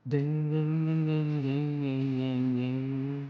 Ding, ding, ding, ding, ding, ding, ding, ding.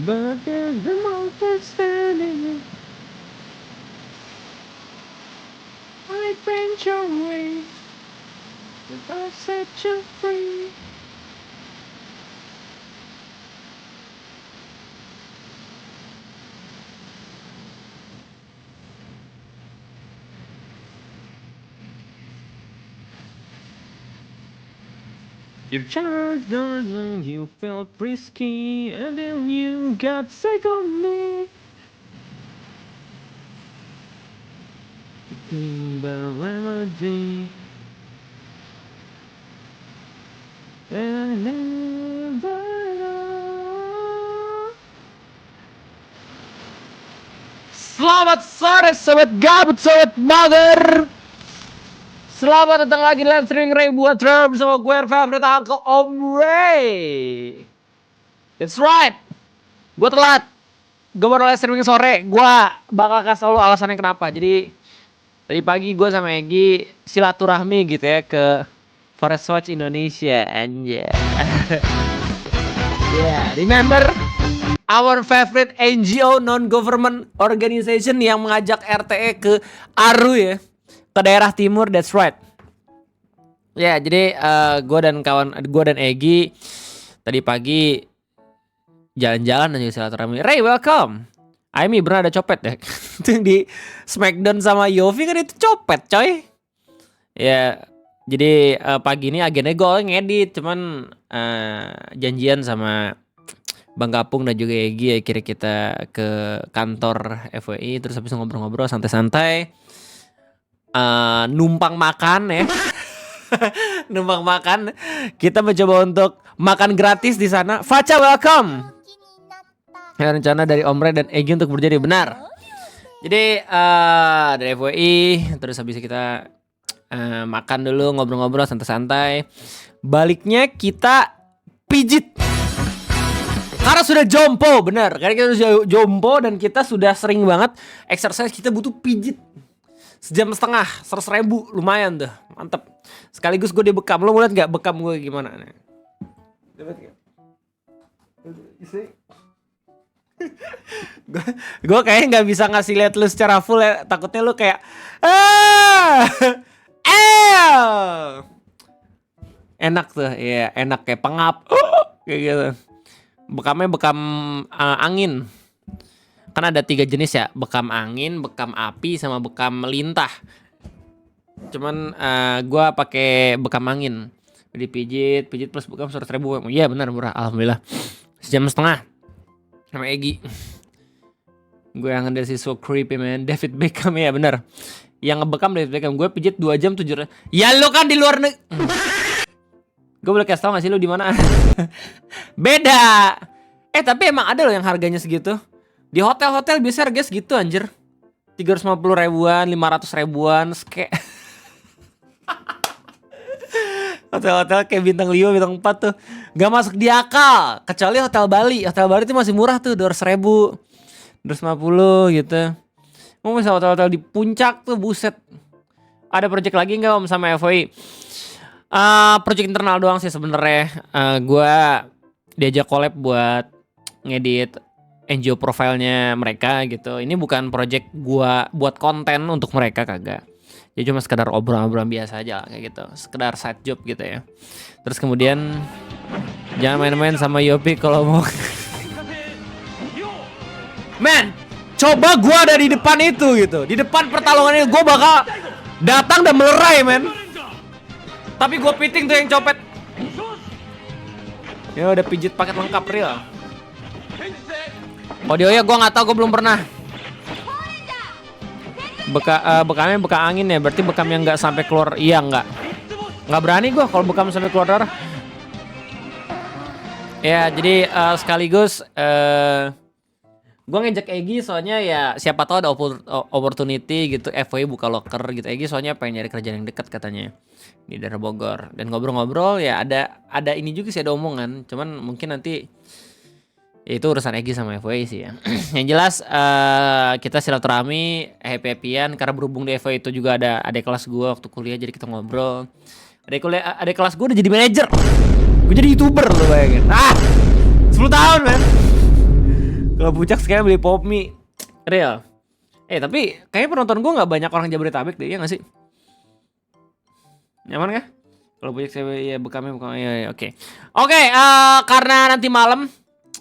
But there's the mountain standing. I bend your way, but I set you free. You charged and you felt risky, and then you got sick of me. But remedy, and I never know. Selamat sore sobat gabut, sobat mager. Selamat datang lagi di live streaming Ray buat Ray bersama gue favorite Uncle Om Ray. That's right. Gue telat. Gue baru live streaming sore. Gue bakal kasih lo alasannya kenapa. Jadi tadi pagi gue sama Egi silaturahmi gitu ya ke Forest Watch Indonesia. Anjay. Yeah, remember our favorite NGO non-government organization yang mengajak RTE ke Aru ya, ke daerah timur. That's right. Ya, jadi gue dan Egi tadi pagi jalan-jalan aja silaturahmi. Ray, welcome. Aimi bener ada copet ya. Itu di Smackdown sama Yofi kan itu copet, coy. Ya, jadi pagi ini agennya gue ngedit, cuman janjian sama Bang Kapung dan juga Egi, akhirnya kita ke kantor FWI, terus habis ngobrol-ngobrol santai-santai, numpang makan ya. Numpang makan, kita mencoba untuk makan gratis di sana. Faca, welcome. Ya, rencana dari Om Ray dan Egi untuk berjadi benar. Jadi dari FWI, terus habis kita makan dulu, ngobrol-ngobrol santai-santai. Baliknya kita pijit. Karena sudah jompo, benar. Karena kita sudah jompo dan kita sudah sering banget exercise, kita butuh pijit. Sejam setengah, 100.000, lumayan tuh, mantep. Sekaligus gue dibekam, lo mau liat gak bekam gue gimana? Gue kayaknya nggak bisa ngasih lihat lu secara full ya, takutnya lu kayak enak tuh, ya enak kayak pengap, kayak gitu. Bekamnya bekam angin. Kan ada 3 jenis ya, bekam angin, bekam api, sama bekam lintah. Cuman gue pakai bekam angin. Dipijit plus bekam 100.000. Iya benar, murah, alhamdulillah. Sejam setengah sama Egi. Gue yang ada si so creepy man, David Beckham, ya benar. Yang ngebekam David Beckham, gue pijit 2 jam 7. Ya lo kan di luar negeri. Gue boleh kasih tau gak sih lu di mana? Beda. Tapi emang ada loh yang harganya segitu. Di hotel-hotel biasa harga segitu anjir. 350 ribuan, 500 ribuan, hotel-hotel kayak bintang 5, bintang 4 tuh gak masuk di akal. Kecuali hotel Bali. Hotel Bali tuh masih murah tuh, 200 ribu, 250 gitu. Mau misal hotel-hotel di puncak tuh buset. Ada project lagi gak Om sama FOI? Project internal doang sih sebenarnya. Gue diajak collab buat ngedit NGO profilnya mereka gitu. Ini bukan project gue buat konten untuk mereka, kagak. Ya cuma sekedar obrolan-obrolan biasa aja kayak gitu. Sekedar side job gitu ya. Terus kemudian Jangan main-main sama Yopi kalau mau. Men, coba gua ada di depan itu gitu. Di depan pertarungan ini gua bakal datang dan melerai, men. Tapi gua piting tuh yang copet. Ya udah pijit paket lengkap real. Audionya gua nggak tahu, gua belum pernah. Bekamnya bekam angin ya, berarti bekam yang nggak sampai keluar. Iya nggak berani gua kalau bekam sampai keluar darah. Ya jadi sekaligus gue ngejek Egi soalnya ya siapa tahu ada opportunity gitu, FWI buka locker gitu. Egi soalnya pengen nyari kerjaan yang dekat katanya di daerah Bogor, dan ngobrol-ngobrol ya ada ini juga sih, ada omongan, cuman mungkin nanti ya itu urusan Egi sama FWI sih ya. Yang jelas kita silaturahmi happy-happyan karena berhubung di FWI itu juga ada kelas gue waktu kuliah, jadi kita ngobrol. Ada kelas gue udah jadi manajer, gue jadi YouTuber lo bayangin. 10 tahun men. Kalau puncak sekarang beli pop mie real. Tapi kayaknya penonton gue nggak banyak orang Jabodetabek deh, ya nggak sih? Nyaman kah? Kalau puncak saya ya bekamnya ya oke. Karena nanti malam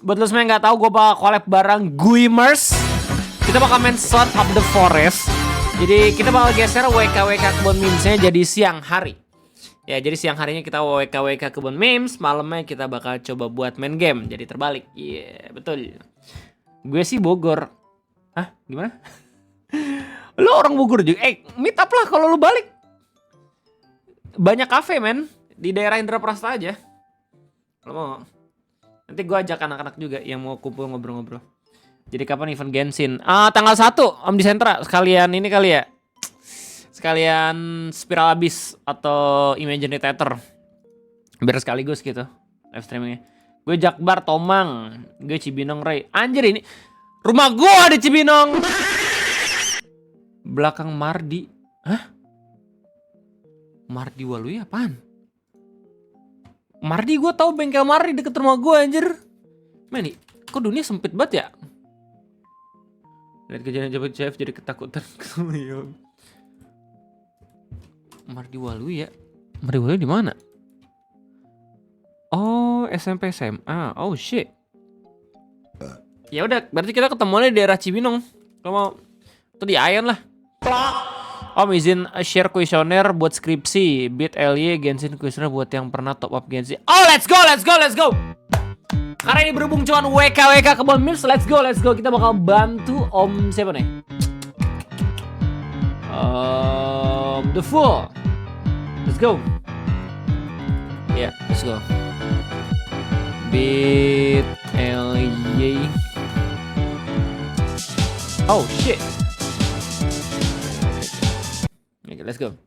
buat lo semua yang nggak tahu, gue bakal collab bareng Guimers. Kita bakal main Sword of the Forest. Jadi kita bakal geser WKWK kebun memesnya jadi siang hari. Ya jadi siang harinya kita WKWK kebun memes, malamnya kita bakal coba buat main game. Jadi terbalik. Iya betul. Gue sih Bogor. Hah? Gimana? Lo orang Bogor juga. Meet up lah kalau lo balik. Banyak kafe men di daerah Indraprasta aja. Kalau mau. Nanti gue ajak anak-anak juga yang mau kumpul ngobrol-ngobrol. Jadi kapan event Genshin? Tanggal 1 Om di Sentra. Sekalian ini kali ya. Sekalian Spiral Abyss atau Imaginary Theater. Biar sekaligus gitu live streamingnya. Gue Jakbar Tomang. Gue Cibinong Ray. Anjir ini rumah gue di Cibinong. Belakang Mardi. Hah? Mardi Waluya apaan? Mardi gue tahu bengkel Mardi deket rumah gue anjir. Men nih, kok dunia sempit banget ya? Lihat kejadian Jabat Chef jadi ketakutan. Mardi Waluya. Mardi Waluya di mana? Oh, SMP SMA. Oh shit. Ya udah, berarti kita ketemuannya di daerah Cibinong. Kalau mau tuh di Ayan lah. Om izin share kuesioner buat skripsi. Beat LY Genshin kuesioner buat yang pernah top up Genshin. Oh, let's go. Karena ini berhubung cuman WKWK kebun memes, let's go. Kita bakal bantu Om siapa nih? The Fool. Let's go. Ya, let's go. Beat LY. Oh shit. Oke, let's go.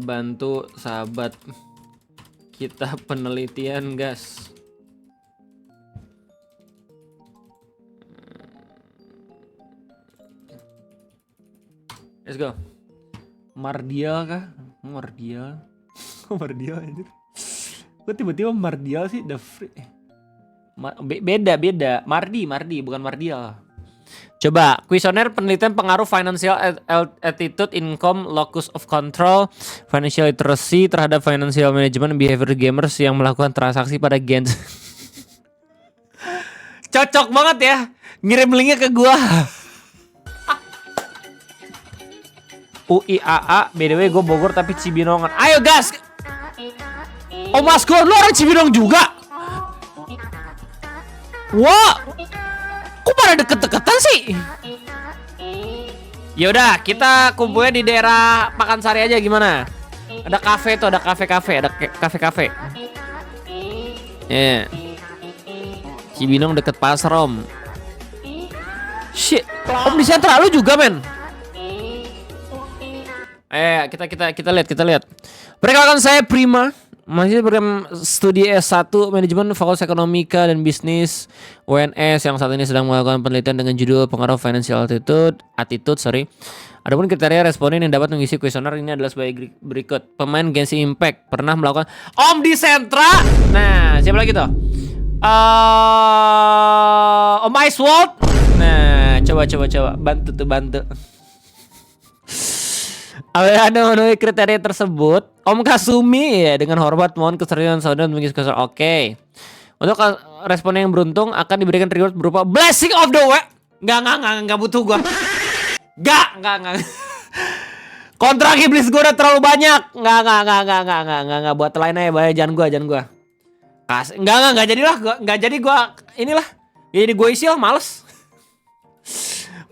Bantu sahabat kita penelitian gas. Let's go. Mardial kah? Mardial. Kok Mardial anjir? Kok tiba-tiba Mardial sih? Beda. Mardi bukan Mardial. Coba, kuesioner penelitian pengaruh financial attitude, income, locus of control, financial literacy terhadap financial management behavior gamers yang melakukan transaksi pada Genshin. Cocok banget ya, ngirim linknya ke gua. UIAA, by the way gue Bogor tapi Cibinongan. Ayo gas. Oh Mas Gur, lu orang Cibinong juga? Wah, kok pada deket-deketan sih? Yaudah, kita kumpulnya di daerah Pakansari aja gimana? Ada kafe tuh, ada kafe. Yeah. Cibinong deket Pasar Om. Shit, Om di Sentra lu juga men? Kita lihat. Perkenalkan saya Prima, masih program studi S1 Manajemen Fakultas Ekonomika dan Bisnis UNS yang saat ini sedang melakukan penelitian dengan judul pengaruh financial attitude. Adapun kriteria responden yang dapat mengisi kuesioner ini adalah sebagai berikut. Pemain Genshin Impact pernah melakukan Om di Sentra. Nah, siapa lagi tuh? Om Ice World. Nah, coba bantu. Anda memenuhi kriteria tersebut. Om Kasumi ya dengan hormat mohon keseriusan saudara mengisi. Oke. Untuk respon yang beruntung akan diberikan reward berupa blessing of the week. Enggak butuh gua. Enggak. Kontrak iblis gua udah terlalu banyak. Enggak buat lain aja, bayar jangan gua. Enggak jadilah gua, enggak jadi gua inilah. Jadi gua isi lah, males.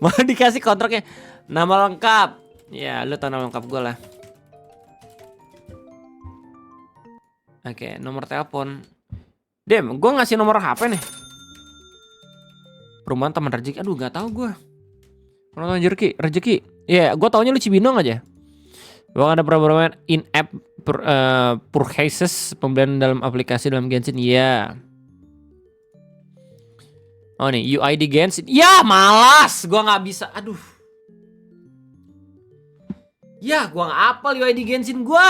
Mau dikasih kontraknya. Nama lengkap. Ya, lu tahu nama lengkap gua lah. Oke, nomor telepon. Dem, gue ngasih nomor HP nih. Perumahan Taman Rezeki. Aduh, nggak tahu gue. Perumahan Rezeki. Ya, gue taunya lu Cibinong aja. Bahkan ada perubahan in-app purchases, pembelian dalam aplikasi dalam Genshin. Iya. Oh nih, UID Genshin. Ya, malas. Gue nggak bisa. Aduh. Ya, gue nggak apal UID Genshin gue.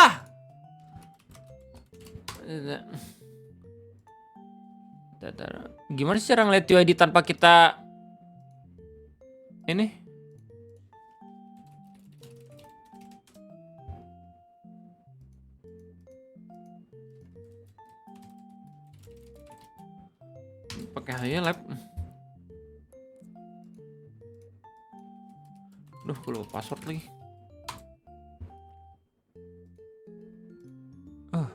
Gimana sih cara ngeliat UID tanpa kita ini? Pakai Haya Lab. Duh, gue lupa password lagi. Oh.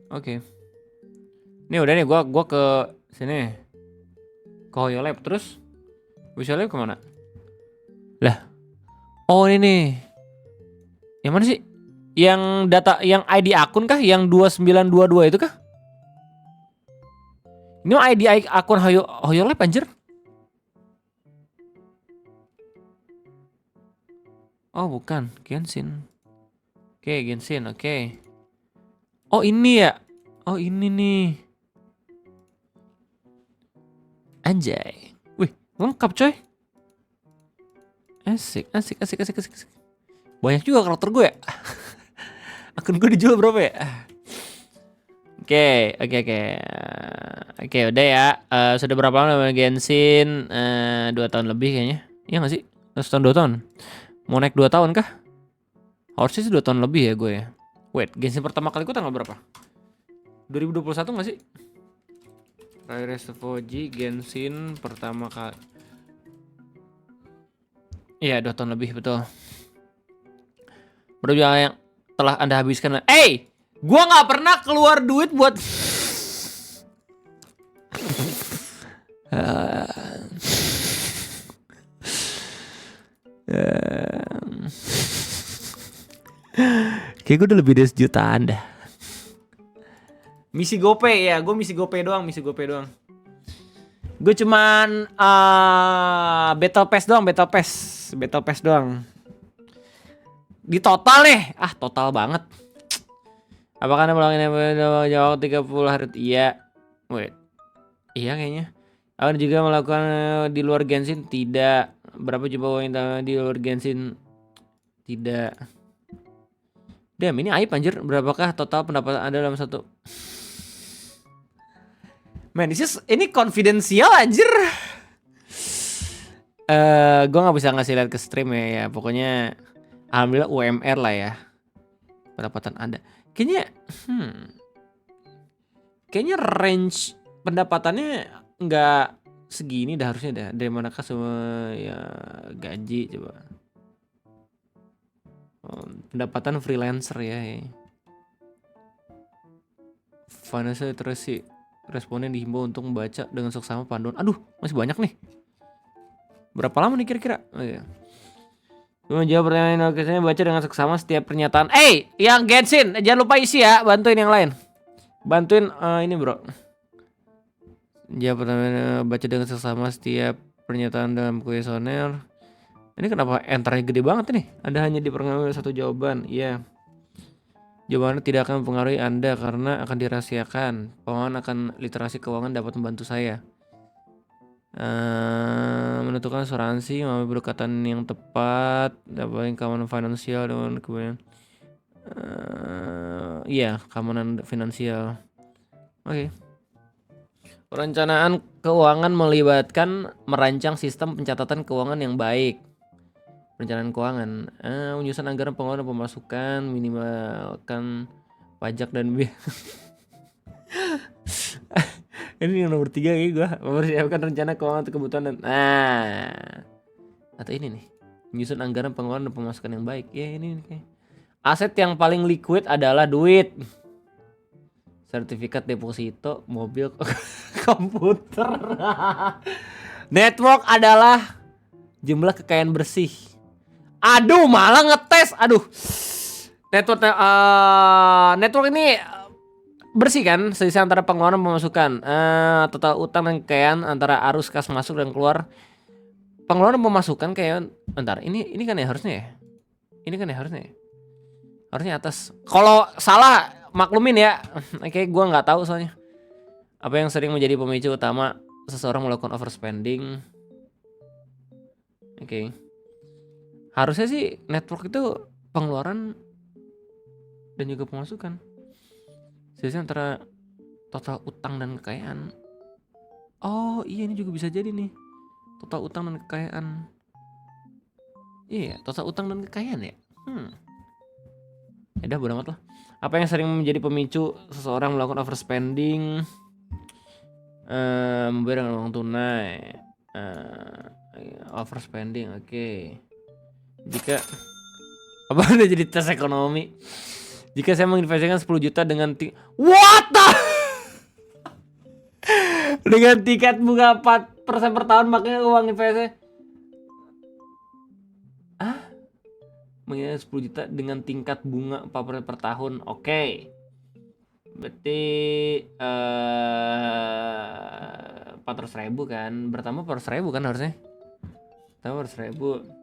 Oke. Ini udah nih, gua ke sini. Ke Hoyo Lab terus. Bisa Lab kemana? Lah. Oh ini nih. Yang mana sih? Yang data, yang ID akun kah? Yang 2922 itu kah? Ini ID akun Hoyo Lab anjir. Oh bukan, Genshin. Oke, Genshin, oke. Oh ini ya. Oh ini nih. Anjay. Wih, lengkap coy. Asik. Banyak juga karakter gue ya. Akun gue dijual berapa ya? Oke. Oke, udah ya. Sudah berapa lama Genshin? 2 tahun lebih kayaknya. Iya gak sih? 1 tahun 2 tahun. Mau naik 2 tahun kah? Harusnya sih 2 tahun lebih ya gue ya. Wait, Genshin pertama kali gue tanggal berapa? 2021 gak sih? Rise of Fuji, Genshin pertama kali. Iya, 2 tahun lebih, betul. Berapa yang telah Anda habiskan? Gua gak pernah keluar duit buat kayak gue udah lebih dari sejutaan dah. Misi GoPay ya, gue misi GoPay doang. Gue cuman Battle Pass doang. Di total nih, total banget. Apakah Anda melangin jawab 30 hari? Iya. Wait. Iya kayaknya. Anda juga melakukan di luar Genshin? Tidak. Berapa coba uang di luar Genshin? Tidak. Damn, ini aib anjir. Berapakah total pendapatan Anda dalam satu? Man, ini konfidensial anjir. Gue gak bisa ngasih lihat ke stream ya. Pokoknya alhamdulillah UMR lah ya. Pendapatan Anda. Kayaknya range pendapatannya nggak segini dah harusnya dah. Dari manakah semua ya gaji coba. Pendapatan freelancer ya. Financial literacy. Responden dihimbau untuk membaca dengan seksama panduan. Aduh, masih banyak nih. Berapa lama nih kira-kira? Oh iya. Menjawab pertanyaan biasanya baca dengan seksama setiap pernyataan. Yang Genshin, jangan lupa isi ya, bantuin yang lain. Bantuin ini bro. Jawab pertanyaan baca dengan seksama setiap pernyataan dalam kuesioner. Ini kenapa enternya gede banget nih? Anda hanya dipengaruhi satu jawaban. Iya. Jawabannya tidak akan mempengaruhi Anda karena akan dirahasiakan. Pemahaman akan literasi keuangan dapat membantu saya. Menentukan asuransi, mengambil berdekatan yang tepat, dapat keamanan finansial dengan kemudian keamanan finansial. Oke. Perencanaan keuangan melibatkan merancang sistem pencatatan keuangan yang baik. Perencanaan keuangan, menyusun anggaran pengeluaran dan pemasukan, minimalkan pajak dan biaya. Ini yang nomor 3 kayak gue. Mempersiapkan rencana keuangan untuk kebutuhan dan atau ini nih, menyusun anggaran pengeluaran dan pemasukan yang baik. Ya ini nih. Aset yang paling liquid adalah duit. Sertifikat deposito, mobil, komputer. Network adalah jumlah kekayaan bersih. Aduh, malah ngetes. Aduh. Network ini bersih kan, selisih antara pengeluaran dan pemasukan. Total utang dan kekayaan antara arus kas masuk dan keluar. Pengeluaran dan pemasukan kayak bentar, ini kan ya harusnya ya. Ini kan ya harusnya ya. Harusnya atas. Kalau salah maklumin ya. Kayak gua nggak tahu soalnya. Apa yang sering menjadi pemicu utama seseorang melakukan overspending? Oke. Harusnya sih network itu pengeluaran dan juga pemasukan. Selisih antara total utang dan kekayaan. Oh iya, ini juga bisa jadi nih. Total utang dan kekayaan. Iya, total utang dan kekayaan ya. Ya udah bodo amat lah. Apa yang sering menjadi pemicu seseorang melakukan overspending? Membayar dengan uang tunai. Overspending, oke. Jika apa udah jadi tes ekonomi? Jika saya menginvestasikan 10 juta dengan what the dengan tingkat bunga 4% per tahun, makanya uang investasi menginvestasikan 10 juta dengan tingkat bunga 4% per tahun. Oke. Berarti 400.000 kan, bertambah 400.000 kan harusnya. Tambah 400.000.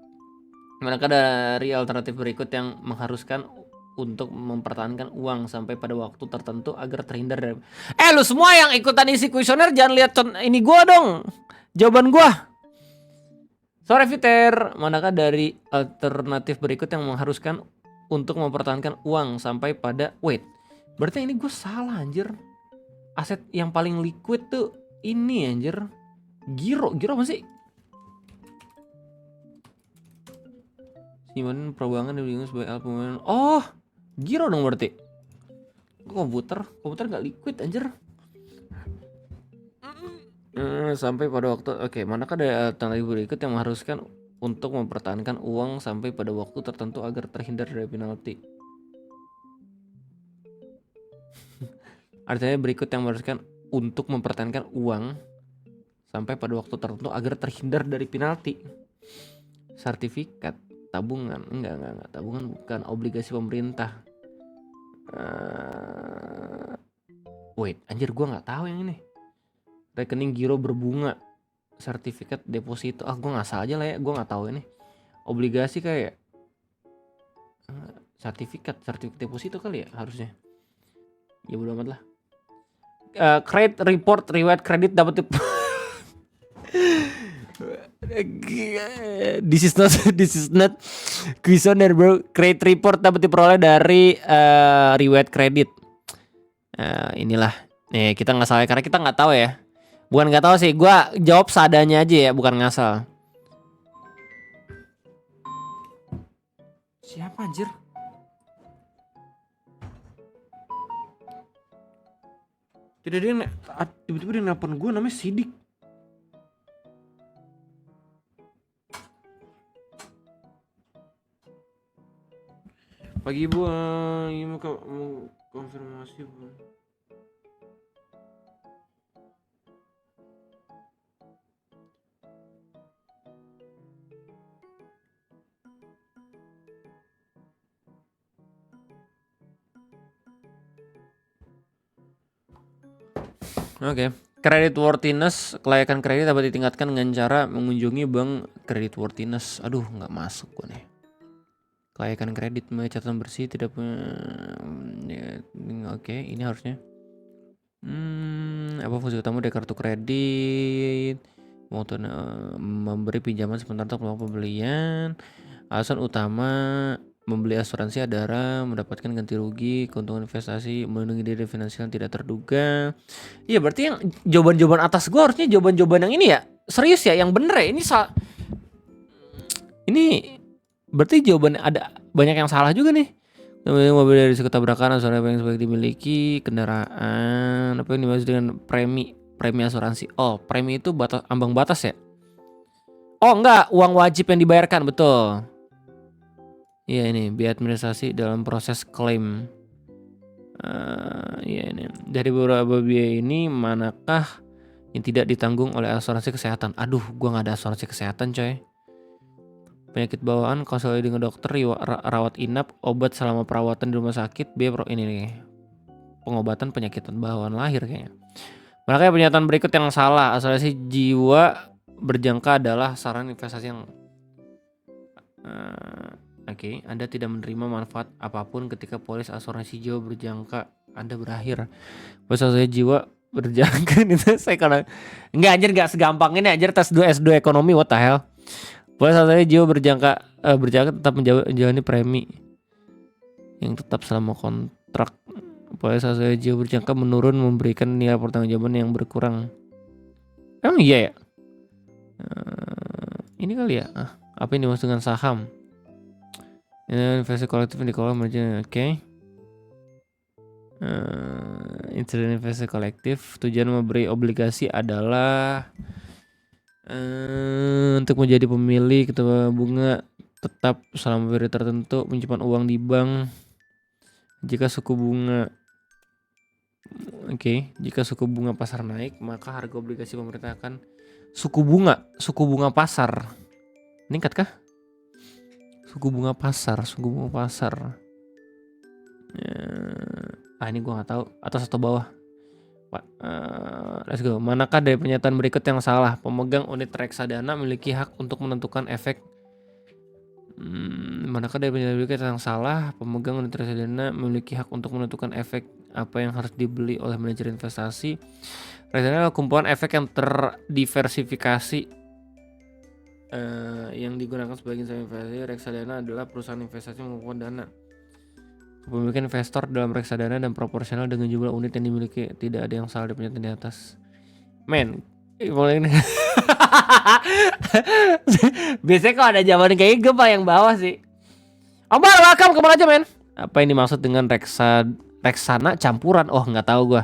Manakah dari alternatif berikut yang mengharuskan untuk mempertahankan uang sampai pada waktu tertentu agar terhindar dari... lu semua yang ikutan isi kuesioner jangan lihat ini gua dong. Jawaban gua. Sore Viter, manakah dari alternatif berikut yang mengharuskan untuk mempertahankan uang sampai pada... Wait, berarti ini gue salah anjir. Aset yang paling liquid tuh ini anjir. Giro apa sih? Simpan perubahan dan bingung sebagai alat pembayaran. Oh, giro dong berarti. Komputer gak liquid anjir. Sampai pada waktu. Oke, manakah dari alternatif berikut yang mengharuskan untuk mempertahankan uang sampai pada waktu tertentu agar terhindar dari penalti? Artinya berikut yang mengharuskan untuk mempertahankan uang sampai pada waktu tertentu agar terhindar dari penalti. Sertifikat, tabungan, enggak, tabungan bukan, obligasi pemerintah. Wait, anjir gua nggak tahu yang ini. Rekening giro berbunga, sertifikat deposito. Gua ngasal aja lah ya, gua nggak tahu ini. Obligasi kayak sertifikat deposito kali ya harusnya. Ya bodo amat lah. Credit report riwayat kredit dapat This is not questionnaire bro. Credit report dapat diperoleh dari riwayat kredit. Inilah. Nih kita nggak salah karena kita nggak tahu ya. Bukan nggak tahu sih. Gua jawab seadanya aja ya, bukan ngasal. Siapa anjir? Tidak dia tiba-tiba dia nelpon gue, namanya Sidik. Pagi Bu, ini mau konfirmasi Bu. Oke. Credit worthiness, kelayakan kredit dapat ditingkatkan dengan cara mengunjungi bank credit worthiness. Aduh, nggak masuk gue nih. Kelayakan kredit, catatan bersih, tidak oke, ini harusnya. Apa fungsi utama dari kartu kredit? Memberi pinjaman sebentar untuk melakukan pembelian. Alasan utama membeli asuransi Adara, mendapatkan ganti rugi, keuntungan investasi, melindungi diri dari finansial yang tidak terduga. Iya, berarti yang jawaban-jawaban atas gua harusnya jawaban-jawaban yang ini ya. Serius ya, yang bener ya. Ini berarti jawabannya ada banyak yang salah juga nih. Mobil dari risiko tabrakan, asuransi apa yang sebaik dimiliki, kendaraan, apa yang dimaksud dengan premi asuransi. Oh, premi itu ambang batas ya? Oh enggak, uang wajib yang dibayarkan, betul. Iya ini, biaya administrasi dalam proses klaim. Iya ini, dari beberapa biaya ini manakah yang tidak ditanggung oleh asuransi kesehatan? Aduh, gua nggak ada asuransi kesehatan coy. Penyakit bawaan, konsultasi dengan dokter, rawat inap, obat selama perawatan di rumah sakit, biaya ini nih, pengobatan penyakit bawaan lahir kayaknya. Makanya pernyataan berikut yang salah. Asuransi jiwa berjangka adalah saran investasi yang Oke, Anda tidak menerima manfaat apapun ketika polis asuransi jiwa berjangka Anda berakhir. Polis asuransi jiwa berjangka itu saya karena enggak segampang ini anjir tes 2 S2 ekonomi, what the hell. Polis asuransi jiwa berjangka tetap menjalani premi yang tetap selama kontrak. Polis asuransi jiwa berjangka menurun memberikan nilai pertanggungjawaban yang berkurang. Emang iya ya? Ini kali ya. Apa yang dimaksud dengan saham? Investasi kolektif yang dikelola manajemen. Oke. Instrumen investasi kolektif tujuan memberi obligasi adalah untuk menjadi pemilik atau bunga tetap selama periode tertentu, menyimpan uang di bank. Jika suku bunga jika suku bunga pasar naik, maka harga obligasi pemerintah akan suku bunga pasar meningkat kah? Suku bunga pasar. Ini gue nggak tahu atas atau bawah. Let's go. Manakah dari pernyataan berikut yang salah? Pemegang unit reksadana memiliki hak untuk menentukan efek. Manakah dari pernyataan berikut yang salah? Pemegang unit reksadana memiliki hak untuk menentukan efek apa yang harus dibeli oleh manajer investasi. Reksadana adalah kumpulan efek yang terdiversifikasi yang digunakan sebagai instrumen investasi. Reksadana adalah perusahaan investasi mengumpulkan dana kepemilikan investor dalam reksadana dan proporsional dengan jumlah unit yang dimiliki. Tidak ada yang salah di pernyataan di atas. Mulai ini. Biasanya kalau ada jawaban kayak gue paling bawah sih. Omar, welcome, kemana aja men? Apa yang dimaksud dengan reksana campuran? Oh nggak tahu gue.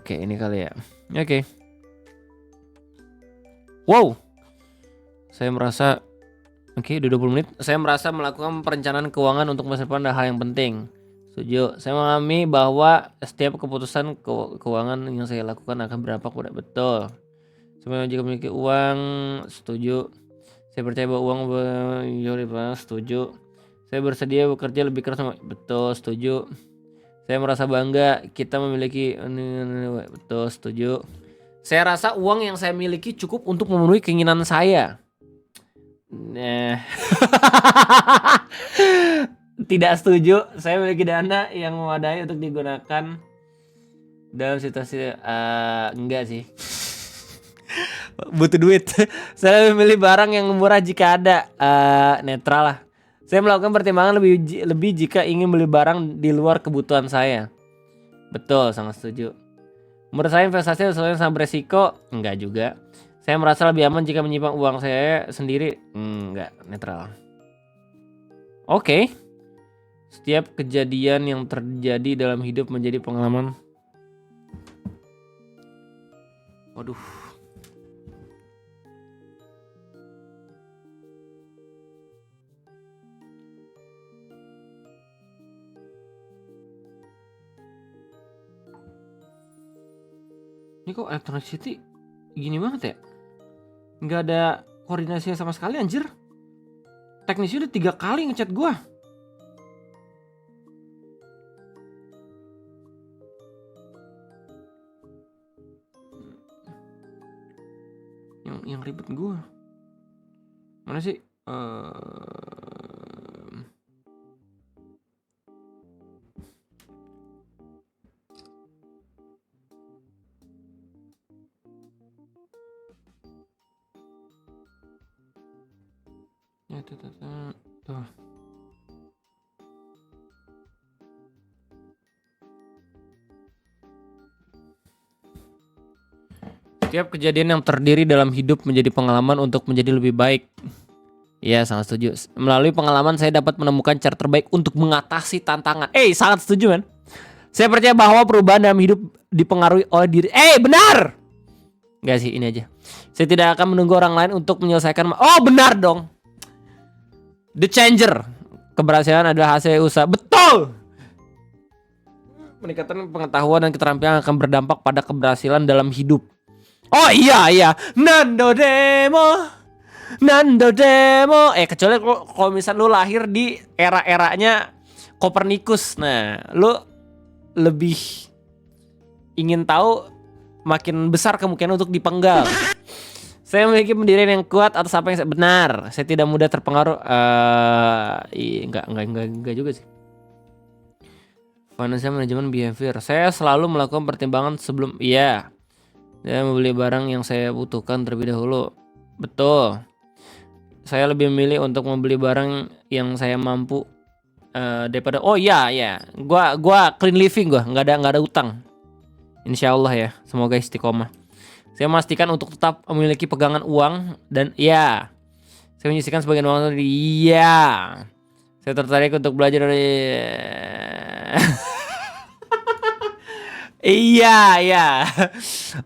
Oke, ini kali ya. Oke. Wow. Saya merasa udah 20 menit. Saya merasa melakukan perencanaan keuangan untuk masa depan adalah hal yang penting. Setuju. Saya memahami bahwa setiap keputusan keuangan yang saya lakukan akan berdampak pada betul. Semua jika memiliki uang, setuju. Saya percaya bahwa uang setuju. Saya bersedia bekerja lebih keras, betul, setuju. Saya merasa bangga kita memiliki, betul, setuju. Saya rasa uang yang saya miliki cukup untuk memenuhi keinginan saya. Nah. Tidak setuju. Saya memiliki dana yang memadai untuk digunakan dalam situasi enggak sih. Butuh duit. Saya memilih barang yang murah jika ada. Netral lah. Saya melakukan pertimbangan lebih jika ingin beli barang di luar kebutuhan saya. Betul, sangat setuju. Menurut saya investasi sesuatu yang sangat beresiko. Enggak juga. Saya merasa lebih aman jika menyimpan uang saya sendiri. Enggak, netral. Oke. Setiap kejadian yang terjadi dalam hidup menjadi pengalaman. Waduh. Ini kok electricity gini banget ya? Nggak ada koordinasinya sama sekali anjir. Teknisi udah 3 kali ngechat gua. Yang ribet gua. Mana sih? Tuh. Setiap kejadian yang terdiri dalam hidup menjadi pengalaman untuk menjadi lebih baik. Iya, sangat setuju. Melalui pengalaman saya dapat menemukan cara terbaik untuk mengatasi tantangan. Sangat setuju, man. Saya percaya bahwa perubahan dalam hidup dipengaruhi oleh diri. Benar! Enggak sih, ini aja. Saya tidak akan menunggu orang lain untuk menyelesaikan. Benar dong. The changer. Keberhasilan adalah hasil usaha. Betul! Peningkatan pengetahuan dan keterampilan akan berdampak pada keberhasilan dalam hidup. Iya. Nando Demo. Kecuali kalau misal lu lahir di era-eranya Kopernikus. Nah, lu lebih ingin tahu, makin besar kemungkinan untuk dipenggal. Saya memiliki pendirian yang kuat atas apa yang saya benar. Saya tidak mudah terpengaruh. Enggak juga sih. Financial management behavior. Saya selalu melakukan pertimbangan sebelum. Saya membeli barang yang saya butuhkan terlebih dahulu. Betul. Saya lebih memilih untuk membeli barang yang saya mampu daripada. Gua clean living, gua nggak ada utang. Insya Allah ya. Semoga istiqomah. Saya memastikan untuk tetap memiliki pegangan uang dan saya menyisihkan sebagian uang tadi. Saya tertarik untuk belajar dari. Iya.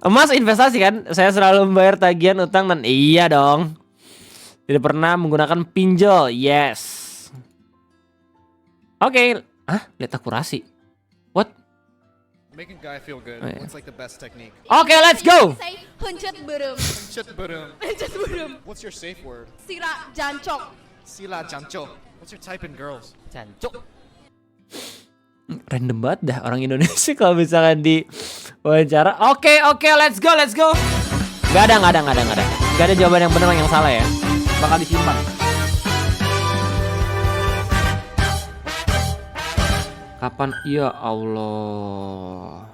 Emas investasi kan? Saya selalu membayar tagihan utang dan iya dong. Tidak pernah menggunakan pinjol. Yes. Oke. Lihat akurasi. What? Making guy feel good. It's like the best technique. Okay, let's go. Say huncut berem. Shut burung. Huncut berem. What's your safe word? Sira jancok. Sila jancho. What's your type in girls? Jancuk. Random banget dah orang Indonesia kalau misalkan di wawancara. Oke, let's go. Gak ada jawaban yang benar yang salah ya. Bakal disimpan. Kapan? Ya Allah.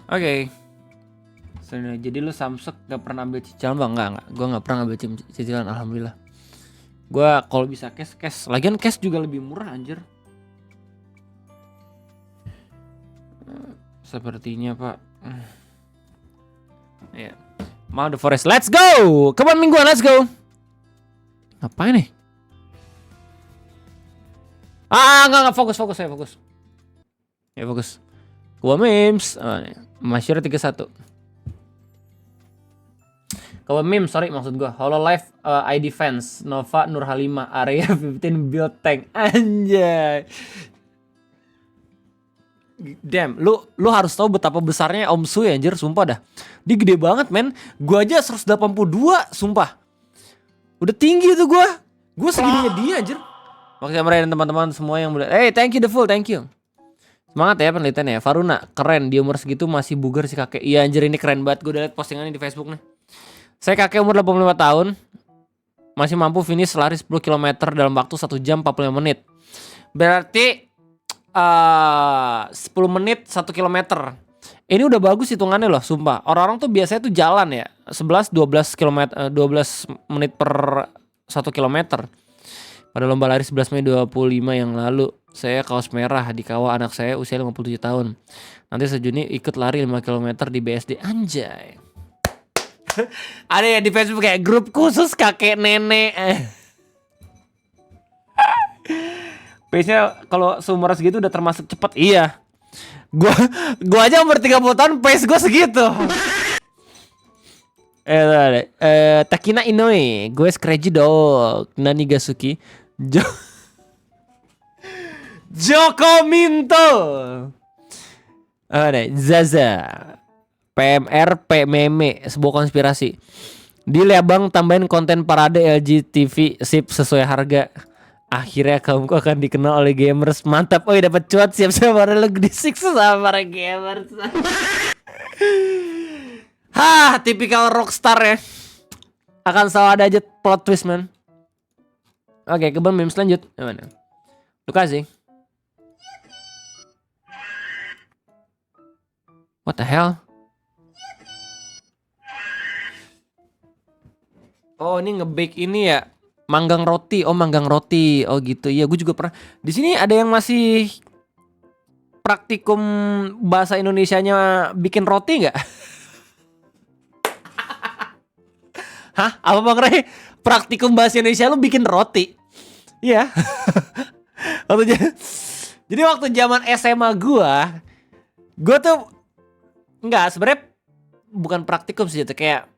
Oke. Jadi lu Samsung gak pernah ambil cicilan bang? Enggak. Gue gak pernah ambil cicilan, alhamdulillah. Gue kalau bisa cash. Lagian cash juga lebih murah anjir. Sepertinya pak. Ya. Mau the forest. Let's go. Kapan mingguan? Let's go. Ngapain nih? Enggak. Fokus. Ya fokus. Gua memes. Masyur 31. Kalau meme, sorry maksud gue. Hololive ID Fans Nova Nurhalimah Area 15 Build Tank. Anjay. Damn, lu harus tahu betapa besarnya Om Su ya anjir, sumpah dah. Dia gede banget men. Gua aja 182, sumpah. Udah tinggi tuh gua. Gua segininya dia anjir. Makasih Amray dan teman-teman semua yang udah. Thank you the full, thank you. Semangat ya penelitiannya ya. Faruna, keren, dia umur segitu masih bugar si kakek. Iya anjir ini keren banget. Gue udah liat postingannya di Facebook nih. Saya kakek umur 85 tahun. Masih mampu finish lari 10 km dalam waktu 1 jam 45 menit. Berarti 10 menit 1 km. Ini udah bagus hitungannya loh, sumpah. Orang-orang tuh biasanya tuh jalan ya 11-12 km 12 menit per 1 km. Pada lomba lari 11 Mei 25 yang lalu, saya kaos merah di kawah anak saya usia 57 tahun. Nanti sejuni ikut lari 5 km di BSD. Anjay. Ada ya di Facebook kayak grup khusus kakek nenek. Pace-nya kalau seumur segitu udah termasuk cepet. Iya. Gua aja umur 30 tahun pace gue segitu. Takina Inoue, gue Scratchy Dog, Nani Gasuki, Joko Minto, Zaza, PMR, PMeme, sebuah konspirasi. Deal ya bang, tambahin konten parade LG TV sip sesuai harga. Akhirnya kamu akan dikenal oleh gamers. Mantap, dapat cuat, siap-siap para lu disiksa sama para gamers. Tipikal rockstar ya. Akan selalu ada aja plot twist, man. Oke, ke meme selanjut. Mana? Lu kasih. What the hell? Oh, ini nge-bake ini ya. Manggang roti. Oh, manggang roti. Oh, gitu. Iya, gue juga pernah. Di sini ada yang masih praktikum bahasa Indonesianya bikin roti nggak? Hah? Apa Bang Rey? Praktikum bahasa Indonesia lu bikin roti? Iya. Jadi waktu zaman SMA gua tuh enggak, sebenarnya bukan praktikum sih, itu kayak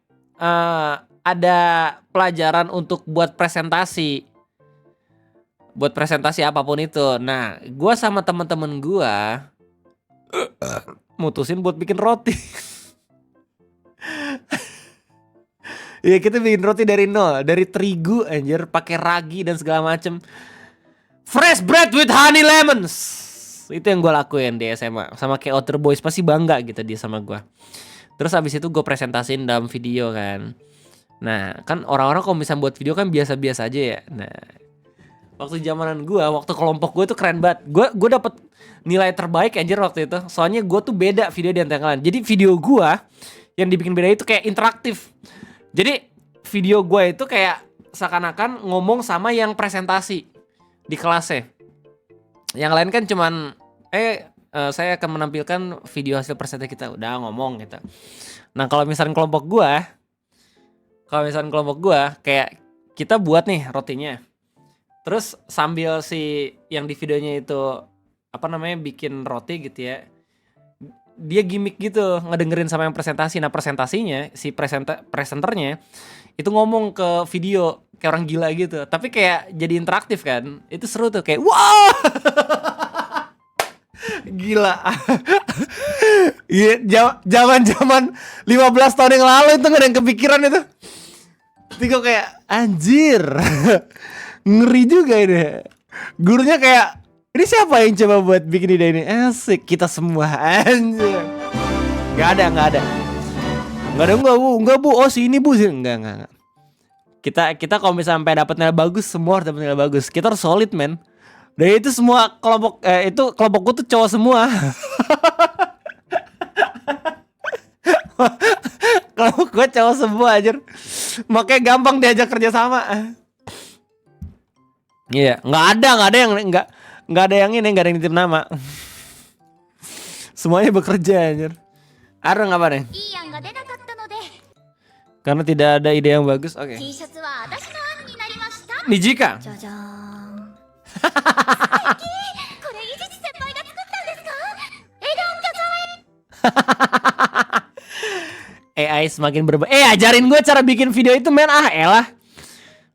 ada pelajaran untuk buat presentasi. Buat presentasi apapun itu. Nah, gua sama teman-teman gua mutusin buat bikin roti. Iya, kita bikin roti dari nol, dari terigu anjir, pakai ragi dan segala macem. Fresh bread with honey lemons. Itu yang gue lakuin di SMA. Sama kayak Outer Boys, pasti bangga gitu dia sama gue. Terus abis itu gue presentasiin dalam video kan. Nah, kan orang-orang kalau misalnya buat video kan biasa-biasa aja ya. Nah, waktu zamanan gue, waktu kelompok gue tuh keren banget. Gue dapet nilai terbaik anjir waktu itu. Soalnya gue tuh beda video di antara yang lain. Jadi video gue yang dibikin beda itu kayak interaktif. Jadi video gue itu kayak seakan-akan ngomong sama yang presentasi di kelasnya. Yang lain kan cuman saya akan menampilkan video hasil presentasi kita, udah ngomong gitu. Nah, kalau misalnya kelompok gue kayak kita buat nih rotinya. Terus sambil si yang di videonya itu bikin roti gitu ya. Dia gimmick gitu, ngedengerin sama yang presentasi. Nah, presentasinya si presenternya itu ngomong ke video kayak orang gila gitu. Tapi kayak jadi interaktif kan. Itu seru tuh, kayak wow. Gila. Zaman-zaman 15 tahun yang lalu itu gak ada yang kepikiran itu. Tiga kayak anjir. Ngeri juga ini. Gurunya kayak, ini siapa yang coba buat bikin ide ini? Asik, kita semua anjir. Gak ada. Enggak bu. Oh si ini bu. Enggak. Kita kalau misalnya sampai dapat nilai bagus, semua harus dapat nilai bagus. Kita harus solid, man. Dan itu semua kelompokku tuh cowok semua. Kelompok gue cowok semua anjir. Makanya gampang diajak kerja sama. Iya, nggak ada yang nggak ada yang nitip nama. Semuanya bekerja anjir. Ada nggak apa nih? Karena tidak ada ide yang bagus. Oke. Nijika. AI semakin ajarin gue cara bikin video itu, men. Elah.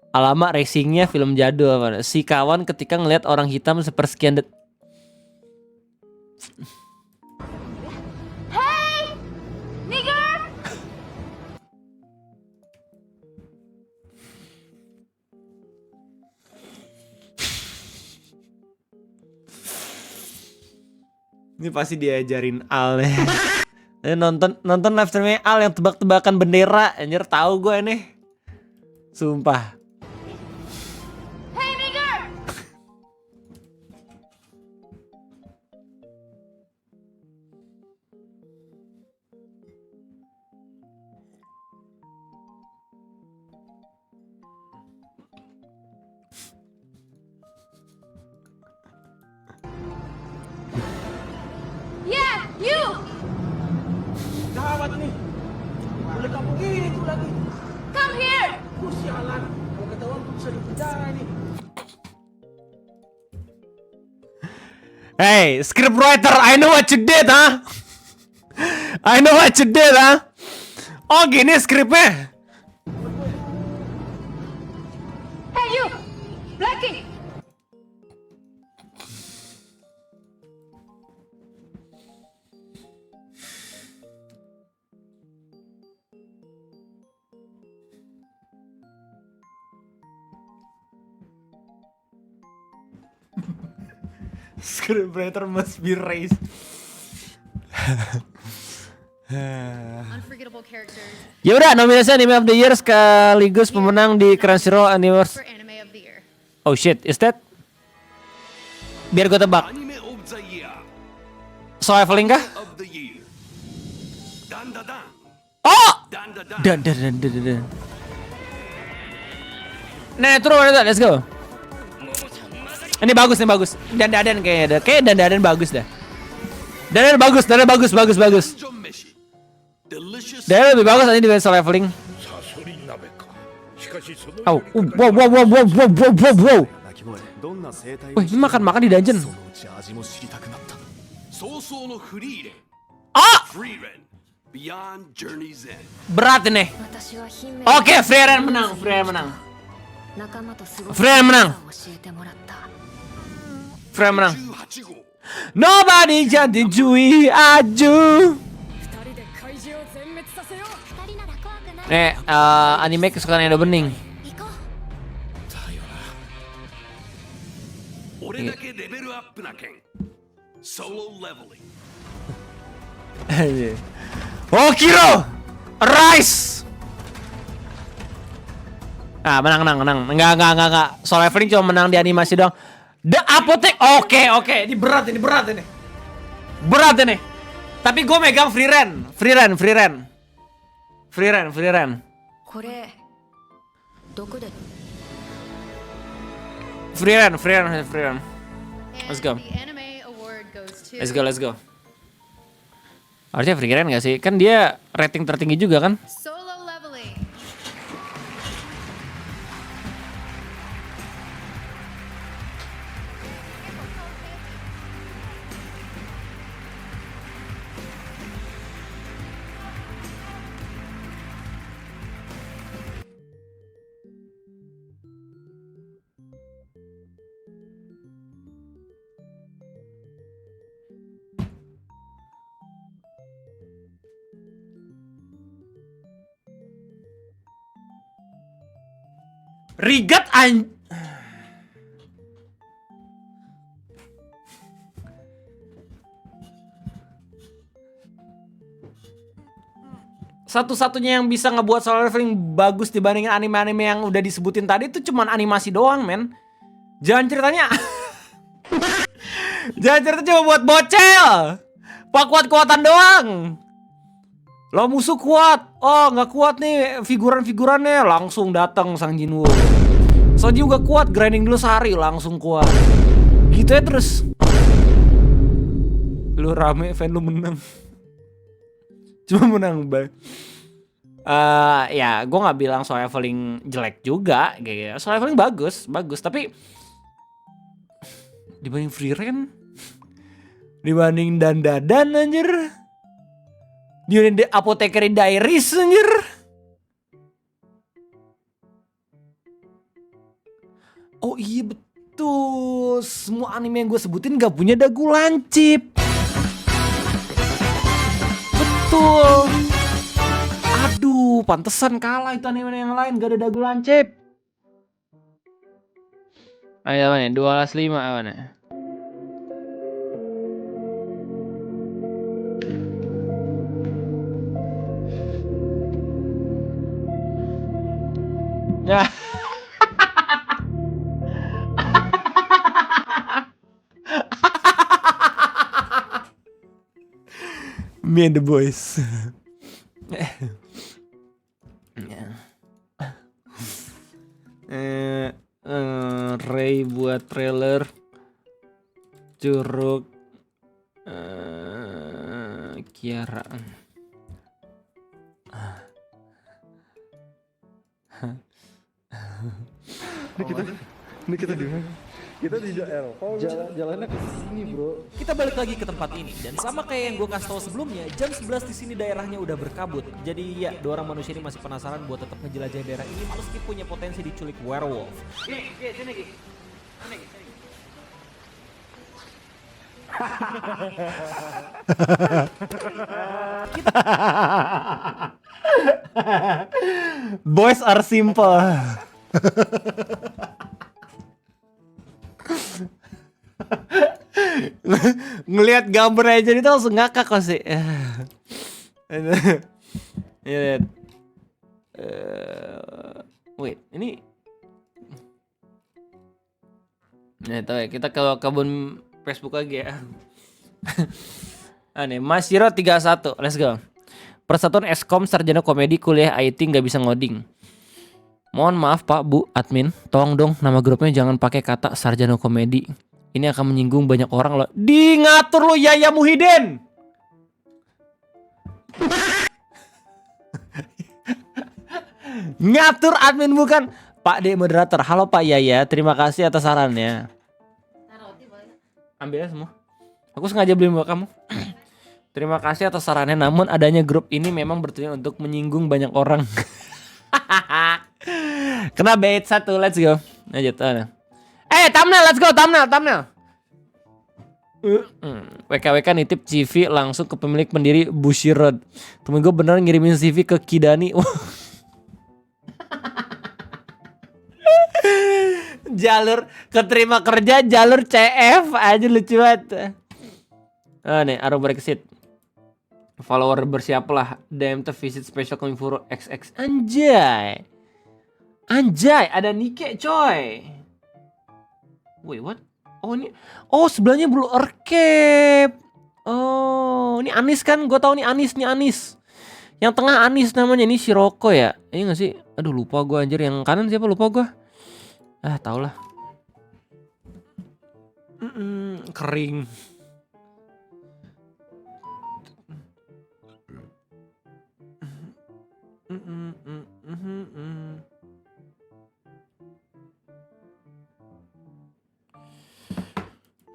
Alamak, racingnya film jadul. Si kawan ketika ngelihat orang hitam sepersekian Hey, nigger! Ini pasti diajarin Al nih. nonton live streamnya Al yang tebak-tebakan bendera. Anjir, tahu gue nih. Sumpah. Hey, nigger! Yeah, you! Gawat nih. Boleh kamu gini tuh lagi. Come here! Sialan. Kalau ketahuan tuh bisa dipenjara nih. Hey, scriptwriter, I know what you did, huh? I know what you did, huh? Oh, gini skripnya. Hey, you! Blackie! Scriptwriter must be raised. Unforgettable characters Ya udah, nominasi Anime of the Year sekaligus pemenang di Crunchyroll Anniversary. for Anime of the Year. Oh shit, is that? Biar gue tebak. Anime of the Year So Leveling kah? of the Year. Dan dan dan Oh! dan dan Dan. Nah, turun mana, let's go. Ini bagus. Dan kayaknya dah. Kayak dan bagus dah. Dan bagus. John Meshi. Delicious. Dan lebih bagus aja dibanding Soul Leveling. サソリ鍋かしかしその Oh, wow. 鳴き声どんな生態 Wih, ini makan di dungeon. そのうち味も知りたくなった 早々のフリーレン。 Ah! フリーレン。Beyond Journey's End. Berat ini. 私は姫 Oke, Freeren menang. 仲間と過ごす Freeren menang. 教えてもらった 18 Freeren menang. 号。 Nobody jadi Jui Aju. Anime kesukaan Edo Bening. 俺だけレベルアップな剣。Solo leveling. Okiro Rise. Menang. Enggak. Soul Leveling cuma menang di animasi doang. The Apotek. Oke. Ini berat ini. Berat ini. Tapi gue megang Freeren. これどこで Freeren. And Let's go. the Anime Award goes to Let's go. Harusnya Freeren gak sih? Kan dia rating tertinggi juga kan? Solo Leveling. Rigat Satu-satunya yang bisa ngebuat Solo Leveling bagus dibandingin anime-anime yang udah disebutin tadi itu cuman animasi doang, men. Jangan ceritanya. Jangan cerita cuma buat bocel. Pak kuat-kuatan doang. Lo musuh kuat. Oh, nggak kuat nih figuran-figurannya, langsung datang Sang Jinwoo. Soji juga kuat, grinding dulu sehari langsung kuat. Gitu ya terus. Lu rame, fan lu menang. Cuma menang, Bay. Ya, gue nggak bilang Solo Leveling jelek juga, gitu. Solo Leveling bagus, tapi dibanding Freeren, dibanding Dan anjir, dibanding Apothecary Diaries anjir. Oh iya betul, semua anime yang gue sebutin gak punya dagu lancip. Betul. Aduh, pantesan kalah itu anime yang lain gak ada dagu lancip. Ayo apa nih? 12.5 apa nih? Ya. Me and the boys. Ray buat trailer Curug Kiara. Ini kita di mana? Kita di daerah. Oh, jalannya ke sini, Bro. Kita balik lagi ke tempat ini dan sama kayak yang gue kasih tahu sebelumnya, jam 11 di sini daerahnya udah berkabut. Jadi ya, dua orang manusia ini masih penasaran buat tetap ngejelajahin daerah ini meski punya potensi diculik werewolf. Boys are simple. Ngelihat gambar aja itu langsung ngakak kok sih. Lihat. Wait, ini. Nah, tahu ya, kita ke kebun Facebook lagi ya. Nih, Mas Hiro 31, let's go. Persatuan Eskom Sarjana Komedi Kuliah IT nggak bisa ngoding. Mohon maaf Pak, Bu, admin, tolong dong nama grupnya jangan pakai kata Sarjana Komedi. Ini akan menyinggung banyak orang loh. Di ngatur lo Yaya Muhyiddin. Ngatur admin bukan Pak D moderator. Halo Pak Yaya, terima kasih atas sarannya. Ambil semua. Aku sengaja beli buat kamu. Terima kasih atas sarannya. Namun adanya grup ini memang bertujuan untuk menyinggung banyak orang. Kena bait 1, let's go. Lanjut. Thumbnail, let's go, thumbnail. WKWK nitip CV langsung ke pemilik pendiri Bushiroad. Temen gue bener ngirimin CV ke Kidani. Jalur keterima kerja, jalur CF aja lucu banget. Nih, Arrow Brexit. Follower bersiaplah. DMT visit special Komifuro XX. Anjay, ada Nike coy. Wait, what? Oh ini, sebelahnya Blue Arcade. Oh, ini Anis kan? Gue tahu nih Anis. Yang tengah Anis namanya, ini Shiroko ya? Ini nggak sih? Aduh lupa gue anjir. Yang kanan siapa lupa gue? Tau lah. Kering.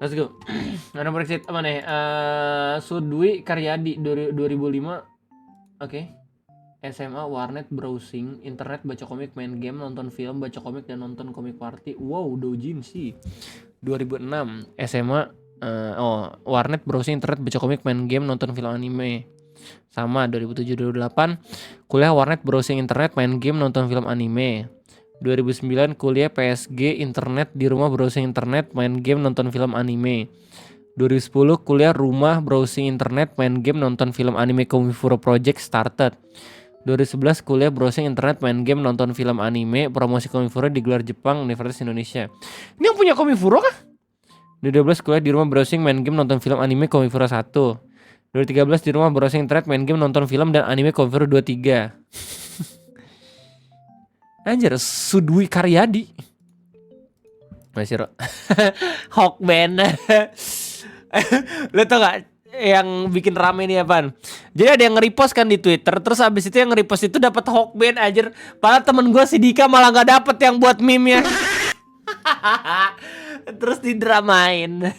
Let's go. Ada Brexit apa nih? Sudwi Karyadi 2005. Oke. SMA, warnet, browsing, internet, baca komik, main game, nonton film, baca komik dan nonton komik party. Wow, doujin sih. 2006 SMA, warnet, browsing, internet, baca komik, main game, nonton film anime. Sama 2007-2008 kuliah warnet, browsing, internet, main game, nonton film anime. 2009 kuliah PSG, internet, di rumah browsing internet, main game, nonton film anime. 2010 kuliah rumah, browsing internet, main game, nonton film anime Komifuro Project started. 2011 kuliah browsing internet, main game, nonton film anime, promosi Komifuro digelar Jepang, Universitas Indonesia. Ini yang punya Komifuro kah? 2012 kuliah di rumah browsing, main game, nonton film anime Komifuro 1. 2013 di rumah browsing internet, main game, nonton film dan anime Komifuro 23. Anjir, Sudwi Karyadi. Masih Hawkman. Lo tau gak yang bikin rame nih apaan? Jadi ada yang nge-repost kan di Twitter. Terus abis itu yang nge-repost itu dapat Hawkman anjir. Padahal temen gue si Dika malah gak dapet yang buat meme-nya. Terus didramain.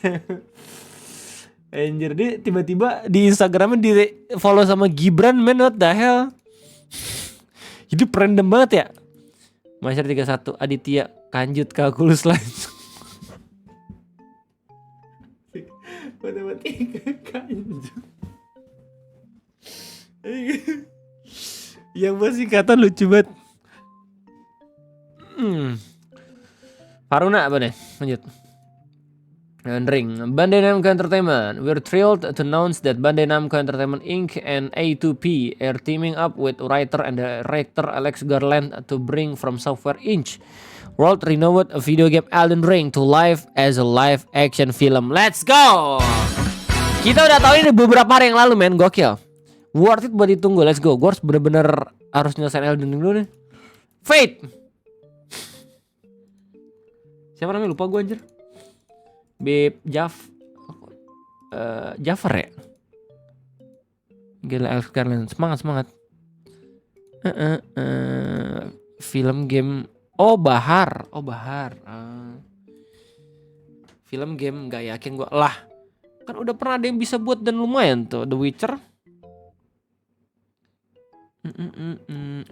Anjir, dia tiba-tiba di Instagramnya di follow sama Gibran, man, what the hell. Hidup random banget ya. Masyar 31 Aditya Kanjut kalkulus langsung. Matematika Kanjut. Yang masih kata lucu banget. Faruna apa nih? Lanjut. Ring Bandai Namco Entertainment. We're thrilled to announce that Bandai Namco Entertainment Inc. and A2P are teaming up with writer and director Alex Garland to bring From Software Inc. world renowned video game Elden Ring to life as a live action film. Let's go. Kita udah tahu ini beberapa hari yang lalu, men. Gokil. Worth it buat ditunggu. Let's go. Gue harus bener-bener harus nyelesain Elden Ring dulu nih. Fate. Siapa namanya? Lupa gue anjir. Jafar ya? Gila, Alex Garland. Semangat. Film game. Bahar. Film game gak yakin gue. Lah, kan udah pernah ada yang bisa buat dan lumayan tuh. The Witcher.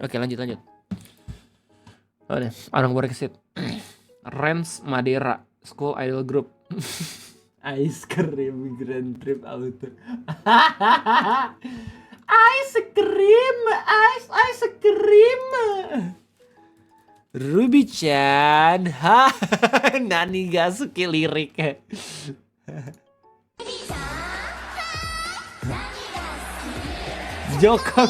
Oke, lanjut. Oh deh, orang Brexit. Rens Madeira School Idol Group. Ice cream Grand Trip Auto. Ice cream. Ruby Chan. Nani gak suka lirik. Joko.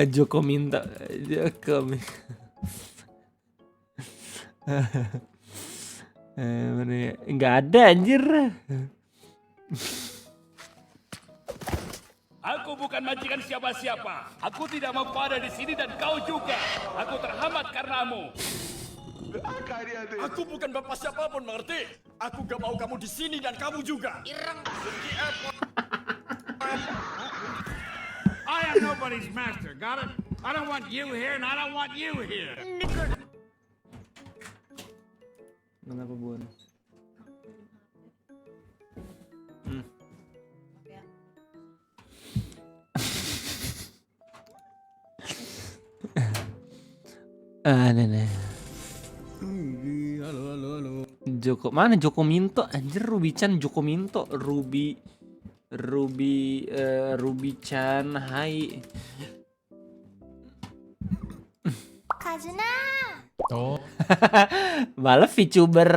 Joko minta. Mana ya? Nggak ada anjir. Aku bukan majikan siapa-siapa. Aku tidak mau kau ada di sini dan kau juga. Aku terhambat karenamu. Aku bukan bapak siapapun, mengerti? Aku gak mau kamu di sini dan kamu juga. I am nobody's master, got it? I don't want you here and I don't want you here. Kenapa Bun? Nah. Joko mana Joko Minto anjir, Ruby-chan Joko Minto, Ruby Chan, hai. Kazuna. Malah VTuber.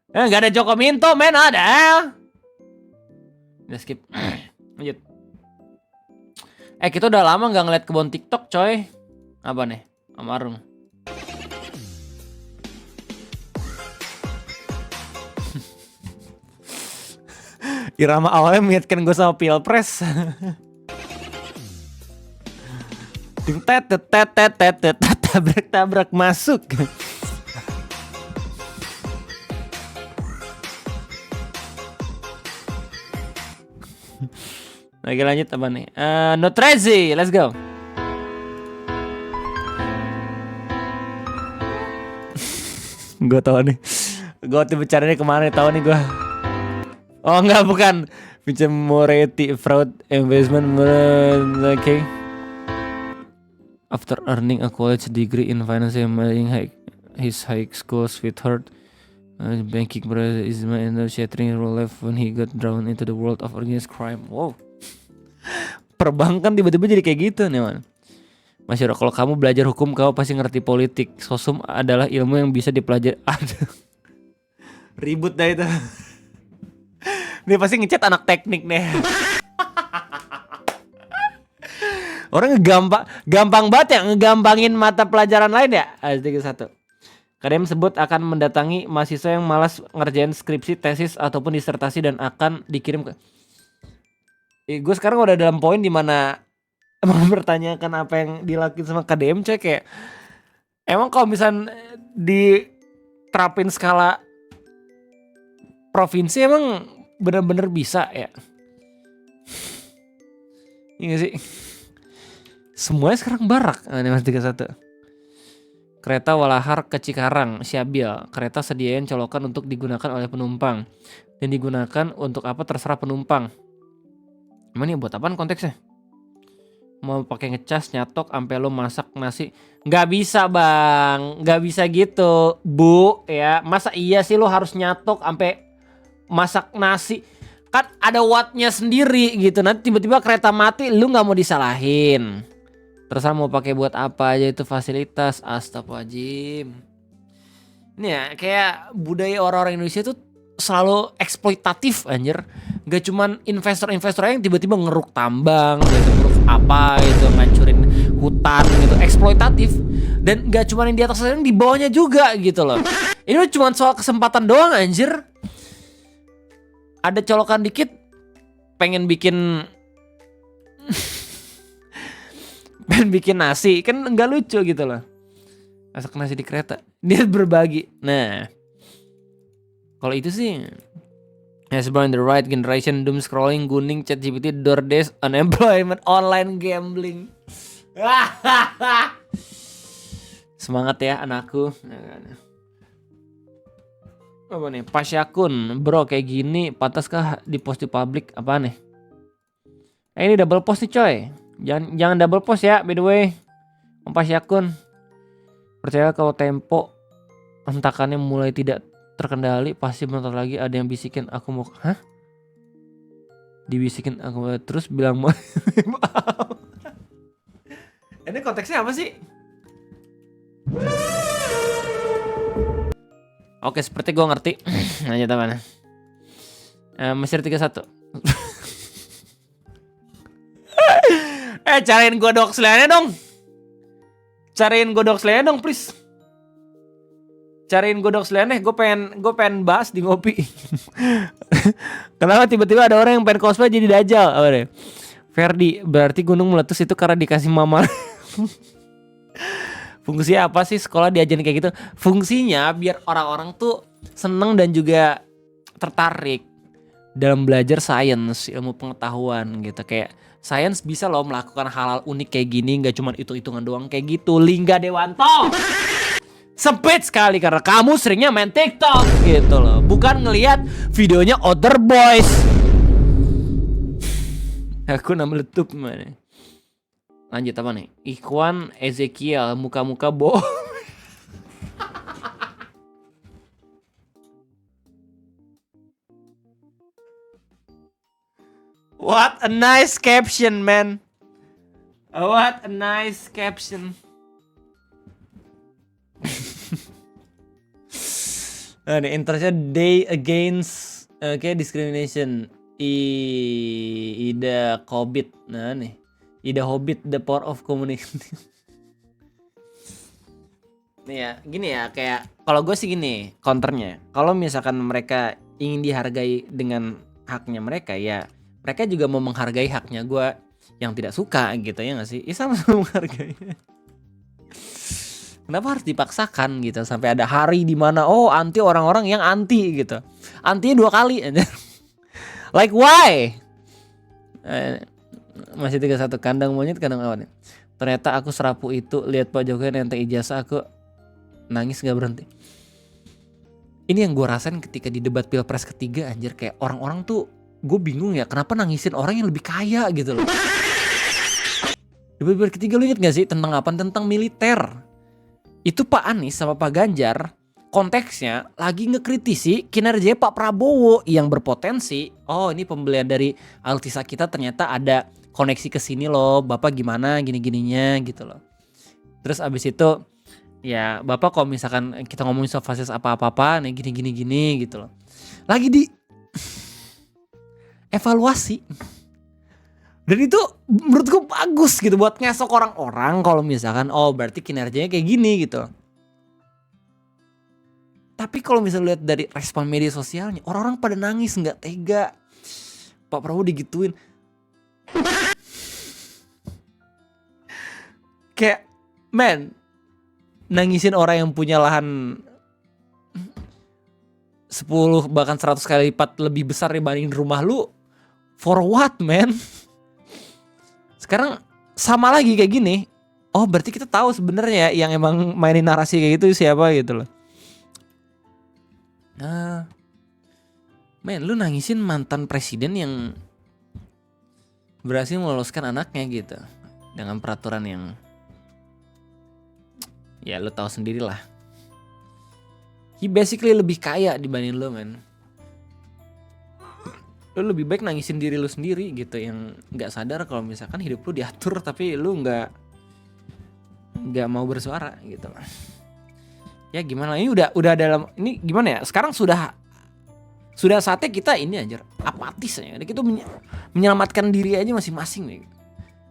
Gak ada Joko Minto men, ada. Udah skip. Lanjut. Kita udah lama gak ngeliat kebun TikTok coy. Apa nih? Amarung. Irama awalnya mengingatkan gue sama Pilpres. Ting tet tabrak masuk. Lagi lanjut apa nih? Nutrezi, let's go. Gue tau nih. Gue tuh bicaranya kemana nih, tau nih gue. Oh enggak, bukan. Pinjam Moretti, fraud, investment, okay. After earning a college degree in finance and marrying his high school sweetheart, banking brother is my shattering real life when he got drawn into the world of organized crime. Wow. Perbankan tiba-tiba jadi kayak gitu nih man. Mas Yoro, kalau kamu belajar hukum kamu pasti ngerti politik. Sosum adalah ilmu yang bisa dipelajari. Aduh. Ribut dah itu. Dia pasti ngechat anak teknik nih. Orang gampang banget ya ngegampangin mata pelajaran lain ya. Satu. KDM sebut akan mendatangi mahasiswa yang malas ngerjain skripsi, tesis ataupun disertasi dan akan dikirim ke. Gue sekarang udah dalam poin dimana mempertanyakan apa yang dilakuin sama KDM coy, kayak emang kalau misalnya diterapin skala provinsi emang bener-bener bisa ya? Iya gak sih? Semuanya sekarang barak. Ini Mas 31. Kereta Walahar ke Cikarang, Siabil. Kereta sediain colokan untuk digunakan oleh penumpang. Dan digunakan untuk apa terserah penumpang. Emang ini buat apaan konteksnya? Mau pakai ngecas, nyatok, sampai lo masak nasi. Nggak bisa bang, nggak bisa gitu bu ya. Masa iya sih lo harus nyatok sampai masak nasi? Kan ada wattnya sendiri gitu. Nanti tiba-tiba kereta mati, lu nggak mau disalahin. Terserah mau pakai buat apa aja itu fasilitas. Astagfirullahaladzim. Ini ya kayak budaya orang-orang Indonesia tuh selalu eksploitatif anjir. Gak cuman investor-investor yang tiba-tiba ngeruk tambang gitu, ngeruk apa gitu, ngancurin hutan gitu, eksploitatif. Dan gak cuman yang di atas, yang di bawahnya juga gitu loh. Ini cuma soal kesempatan doang anjir. Ada colokan dikit pengen bikin nasi kan nggak lucu gitu loh. Masak nasi di kereta, dia berbagi. Nah, kalau itu sih sebelum the right generation, doom scrolling, gunning, ChatGPT, DoorDash, unemployment, online gambling. Semangat ya anakku. Apa nih? Pasyakun, bro kayak gini pantaskah di post di publik? Apa nih? Ini double post nih coy. Jangan double post ya, by the way. Om Pasyakun. Percaya kalau tempo hentakannya mulai tidak terkendali, pasti bentar lagi ada yang bisikin aku mau. Hah? Dibisikin aku mau, terus bilang mau. Ini konteksnya apa sih? Oke, seperti gue ngerti. Lanjut apa? Mesir 3-1. Cariin gue Dog Slayer dong. Cariin gue Dog Slayer dong, please. Cariin gue Dog Slayer deh. Gue pengen bahas di ngopi. Kenapa tiba-tiba ada orang yang pengen cosplay jadi Dajjal? Apa deh? Ferdi, berarti gunung meletus itu karena dikasih mama. Fungsinya apa sih sekolah diajarin kayak gitu? Fungsinya biar orang-orang tuh seneng dan juga tertarik dalam belajar sains, ilmu pengetahuan gitu. Kayak sains bisa loh melakukan hal-hal unik kayak gini, nggak cuma hitung-hitungan doang kayak gitu. Lingga Dewanto sempit sekali karena kamu seringnya main TikTok gitu loh, bukan ngelihat videonya Other Boys. Aku nama letup mana? Lanjut apa nih? Ikhwan Ezekiel muka-muka bohong. What a nice caption, man. What a nice caption. Nah, the International Day Against Discrimination. Ida Hobbit. Nah nih, Ida Hobbit, The Power of Communication. Nih ya, gini ya, kayak kalau gue sih gini, counternya. Kalau misalkan mereka ingin dihargai dengan haknya mereka, ya mereka juga mau menghargai haknya gue yang tidak suka gitu ya nggak sih? Ya sama-sama menghargai. Kenapa harus dipaksakan gitu sampai ada hari di mana anti orang-orang yang anti gitu. Antinya 2 kali aja. Like why? Masih 3-1 kandang monyet kandang awan. Ternyata aku serapu itu lihat Pak Jokowi nenteng ijazah aku nangis gak berhenti. Ini yang gue rasain ketika di debat pilpres ketiga anjir, kayak orang-orang tuh gue bingung ya kenapa nangisin orang yang lebih kaya gitu loh. Debat pilpres ketiga lu inget gak sih tentang apa? Tentang militer. Itu Pak Anies sama Pak Ganjar konteksnya lagi ngekritisi kinerja Pak Prabowo yang berpotensi. Oh ini pembelian dari alutsista kita ternyata ada koneksi ke sini loh. Bapak gimana gini-gininya gitu loh. Terus abis itu ya Bapak kalau misalkan kita ngomongin soal fasilitas apa-apa nih gini-gini gitu loh. Lagi di evaluasi. Dan itu menurutku bagus gitu buat ngesok orang-orang kalau misalkan berarti kinerjanya kayak gini gitu. Tapi kalau misalnya lihat dari respon media sosialnya, orang-orang pada nangis nggak tega. Pak Prabowo digituin. Kayak, man, nangisin orang yang punya lahan 10 bahkan 100 kali lipat lebih besar dibanding rumah lu. For what, man? Sekarang sama lagi kayak gini. Oh, berarti kita tahu sebenarnya yang emang mainin narasi kayak gitu siapa gitu loh. Nah, men, lu nangisin mantan presiden yang berhasil meloloskan anaknya gitu dengan peraturan yang ya lu tahu sendiri lah. He basically lebih kaya dibanding lu, men. Lu lebih baik nangisin diri lu sendiri gitu yang nggak sadar kalau misalkan hidup lu diatur tapi lu nggak mau bersuara gitu lah. Ya gimana ini udah dalam ini gimana ya sekarang sudah saatnya kita ini anjir apatis aja kita menyelamatkan diri aja masing-masing nih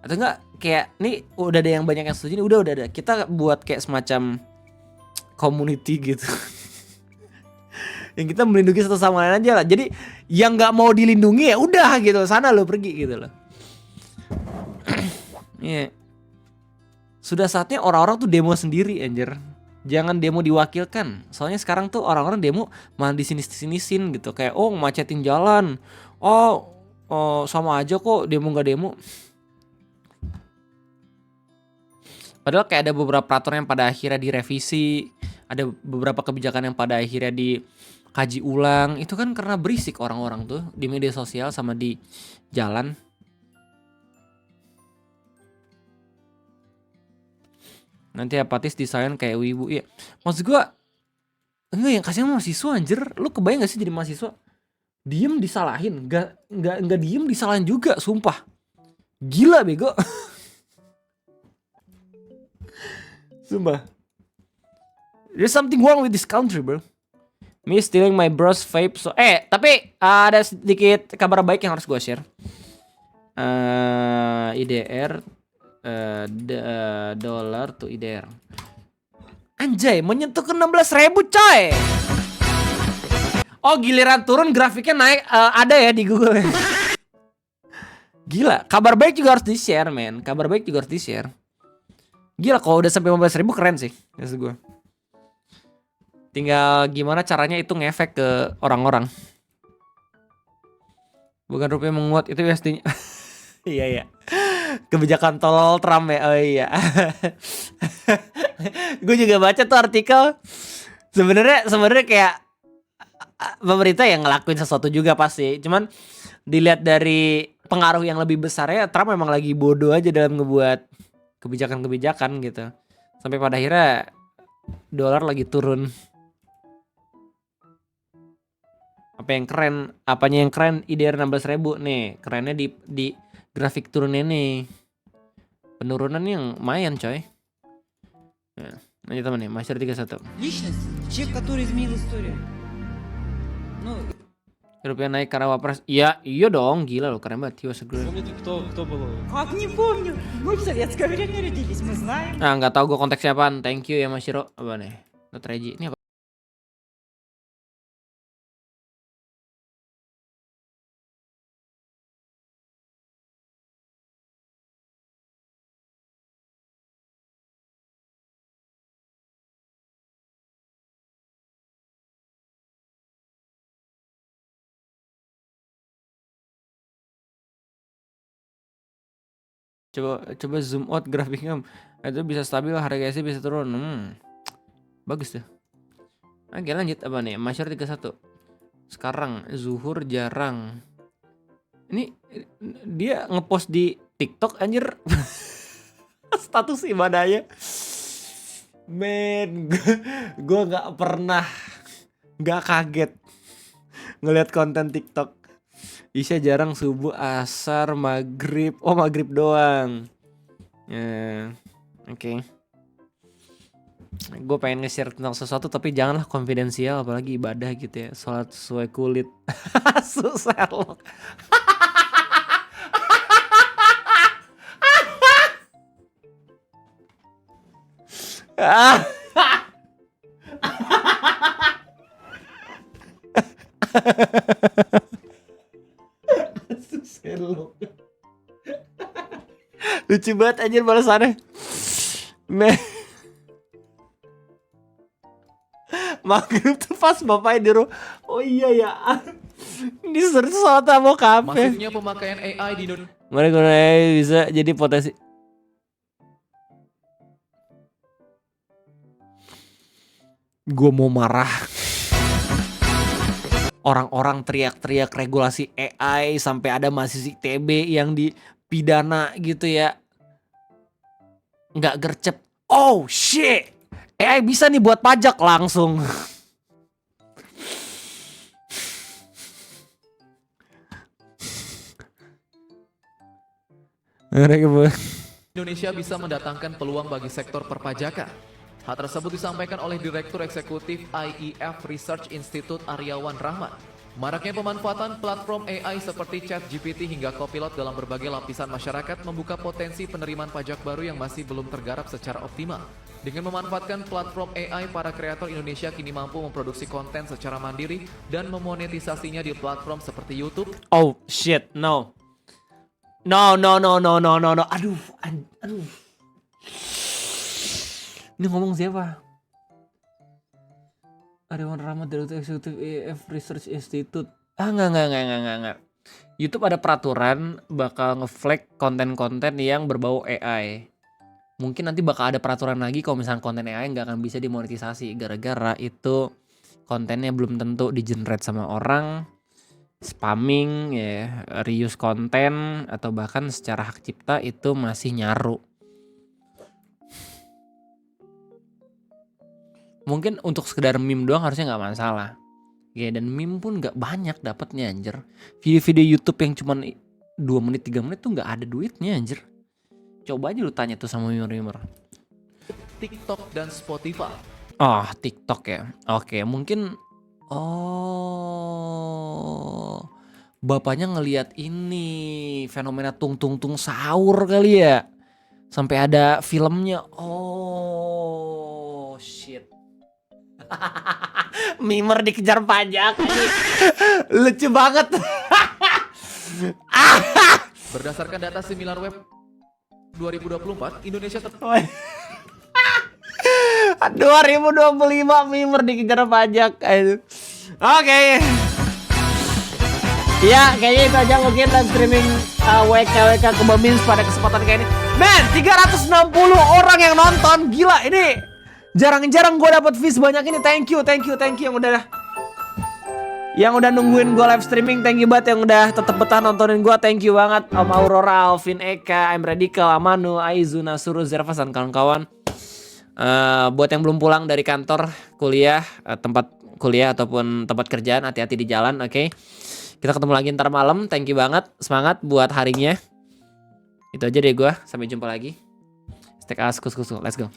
atau enggak kayak nih udah ada yang banyak yang setuju nih udah ada kita buat kayak semacam community gitu yang kita melindungi satu sama lain aja lah jadi yang nggak mau dilindungi ya udah gitu sana lo pergi gitu loh. Iya. Sudah saatnya orang-orang tuh demo sendiri anjir. Jangan demo diwakilkan. Soalnya sekarang tuh orang-orang demo malah disini-sinisin gitu. Kayak macetin jalan. Sama aja kok demo gak demo. Padahal kayak ada beberapa peraturan yang pada akhirnya direvisi. Ada beberapa kebijakan yang pada akhirnya dikaji ulang. Itu kan karena berisik orang-orang tuh di media sosial sama di jalan. Nanti apatis desain kayak wibu ya. Maksud gue enggak yang kasihan mahasiswa anjir. Lu kebayang gak sih jadi mahasiswa diem disalahin, enggak diem disalahin juga, sumpah. Gila bego. Sumpah. There's something wrong with this country, bro. Me stealing my bros vape. So, tapi ada sedikit kabar baik yang harus gue share. IDR dolar tuh IDR. Anjay, menyentuh ke 16.000 coy. Oh, giliran turun grafiknya naik, ada ya di Google. Gila, kabar baik juga harus di-share, men. Kabar baik juga harus di-share. Gila, kalau udah sampai 15.000 keren sih, maksud gue. Tinggal gimana caranya itu ngefek ke orang-orang. Bukan rupiah menguat, itu USD-nya. Iya. Kebijakan tolol Trump ya. Oh iya. Gue juga baca tuh artikel. Sebenarnya kayak pemerintah yang ngelakuin sesuatu juga pasti. Cuman dilihat dari pengaruh yang lebih besarnya, Trump memang lagi bodoh aja dalam ngebuat kebijakan-kebijakan gitu. Sampai pada akhirnya dolar lagi turun. Apanya yang keren IDR 16.000 nih. Kerennya di grafik turunnya nih. Penurunan yang lumayan coy. Nah, lanjut teman nih, Master 31. Личность, человек, который изменил историю. Ну, Rupiah naik karena wapres. Iya dong, gila loh, keren banget. He was a great. Помните, кто был? как не помню. Мы в советское время родились, мы знаем. Nggak tahu gue konteksnya apaan. Thank you ya Mas Shiro. Apa nih? Not Reji. Ini apa? Coba zoom out grafiknya. Itu bisa stabil, harga IC bisa turun. Bagus tuh. Oke, lanjut apa nih? Masyar 31. Sekarang Zuhur jarang. Ini dia ngepost di TikTok anjir. Status ibadahnya. Men, gue nggak kaget ngelihat konten TikTok. Isya jarang subuh, asar, maghrib. Oh, maghrib doang. Ya, oke. Gue pengen nge-share tentang sesuatu tapi janganlah konfidensial, apalagi ibadah gitu ya. Sholat sesuai kulit. Susah loh. Lucu banget anjir balasannya. Maghrib tuh pas bapaknya di rumah. Oh iya ya. Disuruh sholat sama kafe. Masifnya pemakaian AI di Indonesia. Mereka bisa jadi potensi. Gue mau marah. Orang-orang teriak-teriak regulasi AI sampai ada mahasiswa ITB yang dipidana gitu ya. Nggak gercep. Oh shit. AI bisa nih buat pajak langsung. Indonesia bisa mendatangkan peluang bagi sektor perpajakan. Hal tersebut disampaikan oleh Direktur Eksekutif IEF Research Institute Aryawan Rahmat. Maraknya pemanfaatan platform AI seperti ChatGPT hingga Copilot dalam berbagai lapisan masyarakat membuka potensi penerimaan pajak baru yang masih belum tergarap secara optimal. Dengan memanfaatkan platform AI, para kreator Indonesia kini mampu memproduksi konten secara mandiri dan memonetisasinya di platform seperti YouTube. Oh shit, no. No. Aduh. Ini ngomong siapa? Aryawan Rahmat, Direktur Eksekutif IEF Research Institute. Enggak. YouTube ada peraturan bakal nge-flag konten-konten yang berbau AI. Mungkin nanti bakal ada peraturan lagi kalau misalnya konten AI nggak akan bisa dimonetisasi gara-gara itu kontennya belum tentu di-generate sama orang, spamming ya, reuse konten atau bahkan secara hak cipta itu masih nyaru. Mungkin untuk sekedar meme doang harusnya nggak masalah. Ya, dan meme pun nggak banyak dapatnya anjir. Video-video YouTube yang cuman 2 menit 3 menit tuh nggak ada duitnya anjir. Coba aja lu tanya tuh sama mimer-mimer. TikTok dan Spotify. Oh, TikTok ya. Oke, mungkin Oh, bapaknya ngelihat ini fenomena tung tung tung sahur kali ya, sampai ada filmnya. Oh shit. Mimer dikejar pajak. Lucu banget. Berdasarkan data SimilarWeb 2024, Indonesia 2025 mimer dikejar pajak. Aduh. Oke. Ya, kayaknya itu aja mungkin live streaming WKWK Kebabins pada kesempatan kayak ini. Men, 360 orang yang nonton. Gila, ini jarang-jarang gue dapet views banyak ini. Thank you yang udah nungguin gue live streaming. Thank you banget yang udah tetep betah nontonin gue. Thank you banget Om Aurora, Alvin, Eka, I'm Radical, Amanu, Aizu, Nasuru, Zervas, dan kawan-kawan. Buat yang belum pulang dari kantor, kuliah, tempat kuliah ataupun tempat kerjaan, hati-hati di jalan, oke? Kita ketemu lagi ntar malam. Thank you banget, semangat buat harinya. Itu aja deh gue, sampai jumpa lagi. Stay askus, let's go.